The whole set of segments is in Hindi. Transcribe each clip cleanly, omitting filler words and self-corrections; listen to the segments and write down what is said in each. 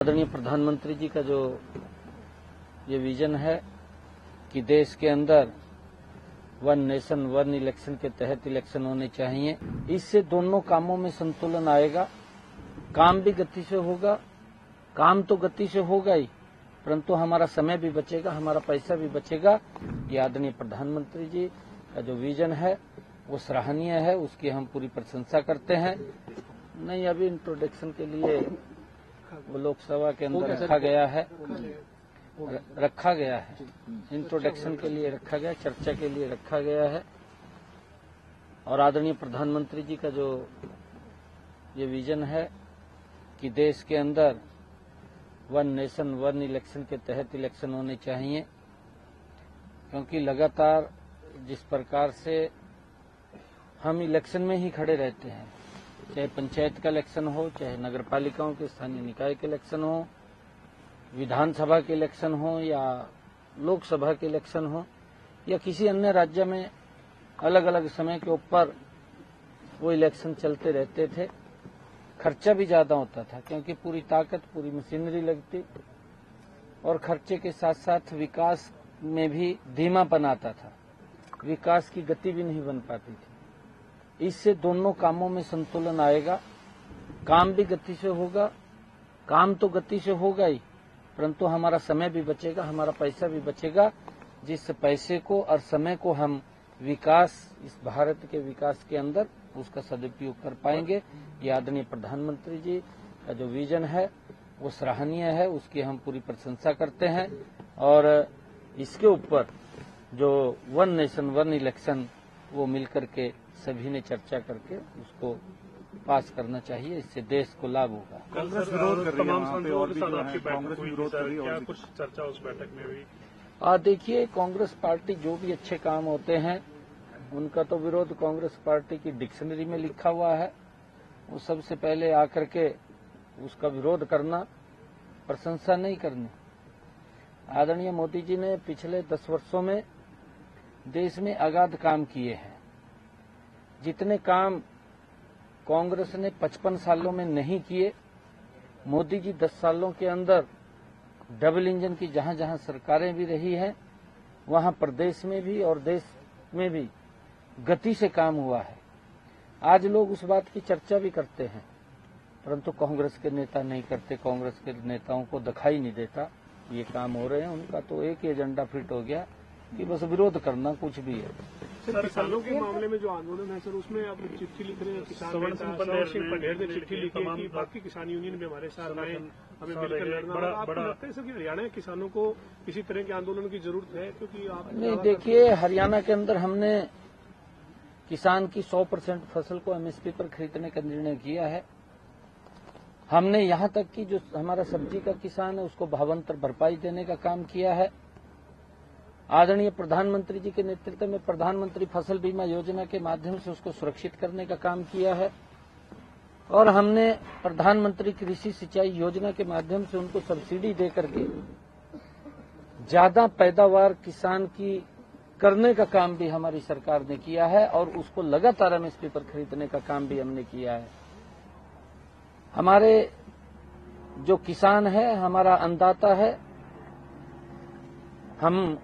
आदरणीय प्रधानमंत्री जी का जो ये विजन है कि देश के अंदर वन नेशन वन इलेक्शन के तहत इलेक्शन होने चाहिए, इससे दोनों कामों में संतुलन आएगा। काम भी गति से होगा, काम तो गति से होगा ही, परंतु हमारा समय भी बचेगा, हमारा पैसा भी बचेगा। ये आदरणीय प्रधानमंत्री जी का जो विजन है वो सराहनीय है, उसकी हम पूरी प्रशंसा करते हैं। नहीं, अभी इंट्रोडक्शन के लिए वो लोकसभा के अंदर रखा गया है, इंट्रोडक्शन के लिए रखा गया, चर्चा के लिए रखा गया है। और आदरणीय प्रधानमंत्री जी का जो ये विजन है कि देश के अंदर वन नेशन वन इलेक्शन के तहत इलेक्शन होने चाहिए, क्योंकि लगातार जिस प्रकार से हम इलेक्शन में ही खड़े रहते हैं, चाहे पंचायत का इलेक्शन हो, चाहे नगर पालिकाओं के स्थानीय निकाय के इलेक्शन हो, विधानसभा के इलेक्शन हो या लोकसभा के इलेक्शन हो, या किसी अन्य राज्य में अलग अलग समय के ऊपर वो इलेक्शन चलते रहते थे। खर्चा भी ज्यादा होता था, क्योंकि पूरी ताकत पूरी मशीनरी लगती, और खर्चे के साथ साथ विकास में भी धीमापन आता था, विकास की गति भी नहीं बन पाती थी। इससे दोनों कामों में संतुलन आएगा। काम भी गति से होगा, काम तो गति से होगा ही, परंतु हमारा समय भी बचेगा, हमारा पैसा भी बचेगा, जिस पैसे को और समय को हम विकास, इस भारत के विकास के अंदर उसका सदुपयोग कर पाएंगे। ये आदरणीय प्रधानमंत्री जी का जो विजन है वो सराहनीय है, उसकी हम पूरी प्रशंसा करते हैं। और इसके ऊपर जो वन नेशन वन इलेक्शन वो मिलकर के सभी ने चर्चा करके उसको पास करना चाहिए, इससे देश को लाभ होगा। कांग्रेस विरोध कर रही है, वहाँ पे और भी कांग्रेस विरोध कर रही है, क्या कुछ चर्चा उस बैठक में हुई? देखिए, कांग्रेस पार्टी जो भी अच्छे काम होते हैं उनका तो विरोध कांग्रेस पार्टी की डिक्शनरी में लिखा हुआ है। वो सबसे पहले आकर के उसका विरोध करना, प्रशंसा नहीं करनी। आदरणीय मोदी जी ने पिछले 10 वर्षों में देश में अगाध काम किए हैं। जितने काम कांग्रेस ने 55 सालों में नहीं किए, मोदी जी 10 सालों के अंदर डबल इंजन की जहां जहां सरकारें भी रही हैं, वहां प्रदेश में भी और देश में भी गति से काम हुआ है। आज लोग उस बात की चर्चा भी करते हैं, परंतु कांग्रेस के नेता नहीं करते। कांग्रेस के नेताओं को दिखाई नहीं देता ये काम हो रहे हैं। उनका तो एक ही एजेंडा फिट हो गया कि बस विरोध करना, कुछ भी है। सर, किसानों के मामले में जो आंदोलन है सर, उसमें आप चिट्ठी लिख रहे हैं, किसान सिंह पटेल ने चिट्ठी लिखी है कि बाकी किसान यूनियन भी हमारे साथ आए, हमें मिलकर लड़ना। आपको लगता है सर कि हरियाणा के किसानों को किसी तरह के आंदोलन की जरूरत है? क्योंकि आप नहीं, देखिए, हरियाणा के अंदर हमने किसान की 100% फसल को एमएसपी पर खरीदने का निर्णय किया है। हमने यहां तक कि जो हमारा सब्जी का किसान है उसको भावांतर भरपाई देने का काम किया है। आदरणीय प्रधानमंत्री जी के नेतृत्व में प्रधानमंत्री फसल बीमा योजना के माध्यम से उसको सुरक्षित करने का काम किया है। और हमने प्रधानमंत्री कृषि सिंचाई योजना के माध्यम से उनको सब्सिडी दे करके ज्यादा पैदावार किसान की करने का काम भी हमारी सरकार ने किया है, और उसको लगातार एमएसपी पर खरीदने का काम भी हमने किया है। हमारे जो किसान है हमारा अन्नदाता है। हम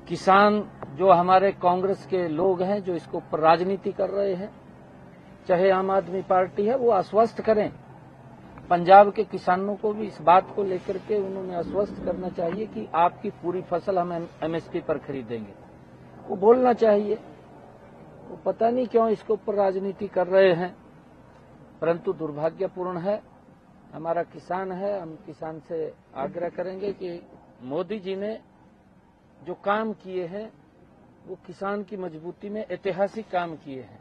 किसान जो हमारे कांग्रेस के लोग हैं जो इसके ऊपर राजनीति कर रहे हैं, चाहे आम आदमी पार्टी है, वो आश्वस्त करें। पंजाब के किसानों को भी इस बात को लेकर के उन्होंने आश्वस्त करना चाहिए कि आपकी पूरी फसल हम एमएसपी पर खरीदेंगे। वो बोलना चाहिए। वो पता नहीं क्यों इसके ऊपर राजनीति कर रहे हैं, परंतु दुर्भाग्यपूर्ण है। हमारा किसान है, हम किसान से आग्रह करेंगे कि मोदी जी ने जो काम किए हैं वो किसान की मजबूती में ऐतिहासिक काम किए हैं।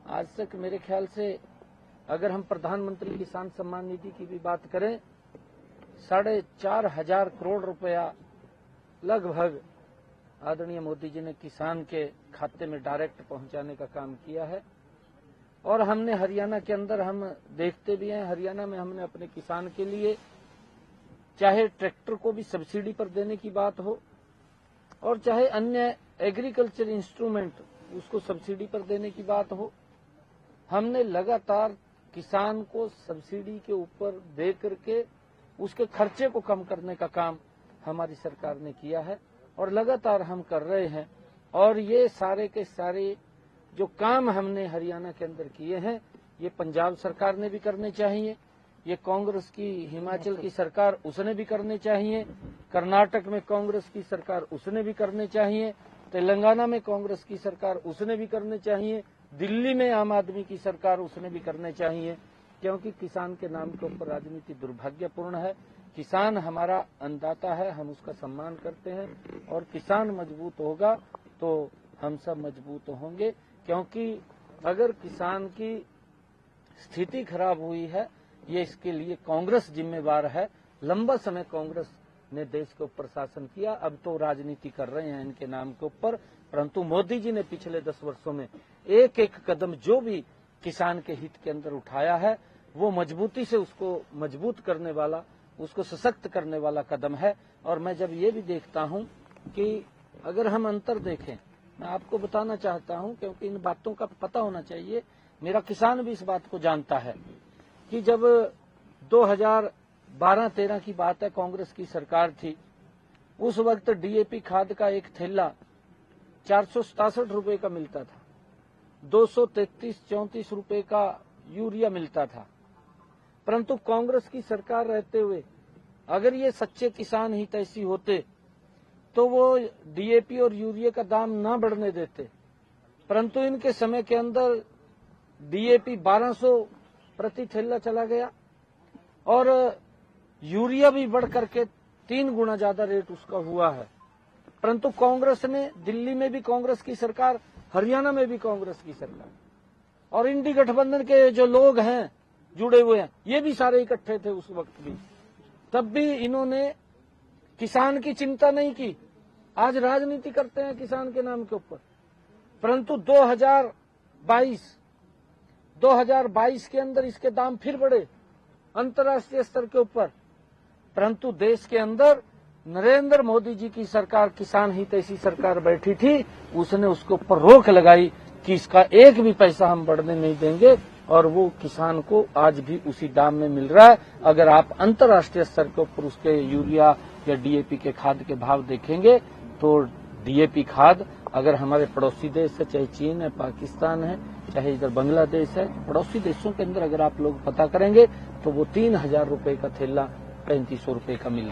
आज तक मेरे ख्याल से अगर हम प्रधानमंत्री किसान सम्मान निधि की भी बात करें, 4,500 करोड़ रुपया लगभग आदरणीय मोदी जी ने किसान के खाते में डायरेक्ट पहुंचाने का काम किया है। और हमने हरियाणा के अंदर हम देखते भी हैं, हरियाणा में हमने अपने किसान के लिए चाहे ट्रैक्टर को भी सब्सिडी पर देने की बात हो, और चाहे अन्य एग्रीकल्चर इंस्ट्रूमेंट उसको सब्सिडी पर देने की बात हो, हमने लगातार किसान को सब्सिडी के ऊपर दे करके उसके खर्चे को कम करने का काम हमारी सरकार ने किया है और लगातार हम कर रहे हैं। और ये सारे के सारे जो काम हमने हरियाणा के अंदर किए हैं, ये पंजाब सरकार ने भी करने चाहिए, ये कांग्रेस की हिमाचल की सरकार उसने भी करने चाहिए, कर्नाटक में कांग्रेस की सरकार उसने भी करने चाहिए, तेलंगाना में कांग्रेस की सरकार उसने भी करने चाहिए, दिल्ली में आम आदमी की सरकार उसने भी करने चाहिए। क्योंकि किसान के नाम के ऊपर राजनीति दुर्भाग्यपूर्ण है। किसान हमारा अन्नदाता है, हम उसका सम्मान करते हैं और किसान मजबूत होगा तो हम सब मजबूत होंगे। क्योंकि अगर किसान की स्थिति खराब हुई है, ये इसके लिए कांग्रेस जिम्मेवार है। लंबा समय कांग्रेस ने देश के ऊपर शासन किया, अब तो राजनीति कर रहे हैं इनके नाम के ऊपर, परंतु मोदी जी ने पिछले 10 वर्षों में एक एक कदम जो भी किसान के हित के अंदर उठाया है, वो मजबूती से उसको मजबूत करने वाला, उसको सशक्त करने वाला कदम है। और मैं जब ये भी देखता हूं कि अगर हम अंतर देखें, मैं आपको बताना चाहता हूं क्योंकि इन बातों का पता होना चाहिए, मेरा किसान भी इस बात को जानता है कि जब 2012-13 की बात है, कांग्रेस की सरकार थी, उस वक्त डीएपी खाद का एक थैला 467 रुपए का मिलता था, 233-34 रुपए का यूरिया मिलता था। परंतु कांग्रेस की सरकार रहते हुए अगर ये सच्चे किसान हितैषी होते तो वो डीएपी और यूरिया का दाम ना बढ़ने देते, परंतु इनके समय के अंदर डीएपी 1200 प्रति थैला चला गया और यूरिया भी बढ़ करके 3 गुना ज्यादा रेट उसका हुआ है। परंतु कांग्रेस ने, दिल्ली में भी कांग्रेस की सरकार, हरियाणा में भी कांग्रेस की सरकार, और इंडी गठबंधन के जो लोग हैं जुड़े हुए हैं, ये भी सारे इकट्ठे थे उस वक्त भी, तब भी इन्होंने किसान की चिंता नहीं की। आज राजनीति करते हैं किसान के नाम के ऊपर। परंतु 2022 के अंदर इसके दाम फिर बढ़े अंतर्राष्ट्रीय स्तर के ऊपर, परंतु देश के अंदर नरेंद्र मोदी जी की सरकार, किसान हितैषी सरकार बैठी थी, उसने उसके ऊपर रोक लगाई कि इसका एक भी पैसा हम बढ़ने नहीं देंगे, और वो किसान को आज भी उसी दाम में मिल रहा है। अगर आप अंतर्राष्ट्रीय स्तर के ऊपर उसके यूरिया या डीएपी के खाद के भाव देखेंगे तो डीएपी खाद अगर हमारे पड़ोसी देश है, चाहे चीन है, पाकिस्तान है, चाहे इधर बांग्लादेश है, पड़ोसी देशों के अंदर अगर आप लोग पता करेंगे तो वो 3000 रुपए का थैला 3500 रुपए का मिल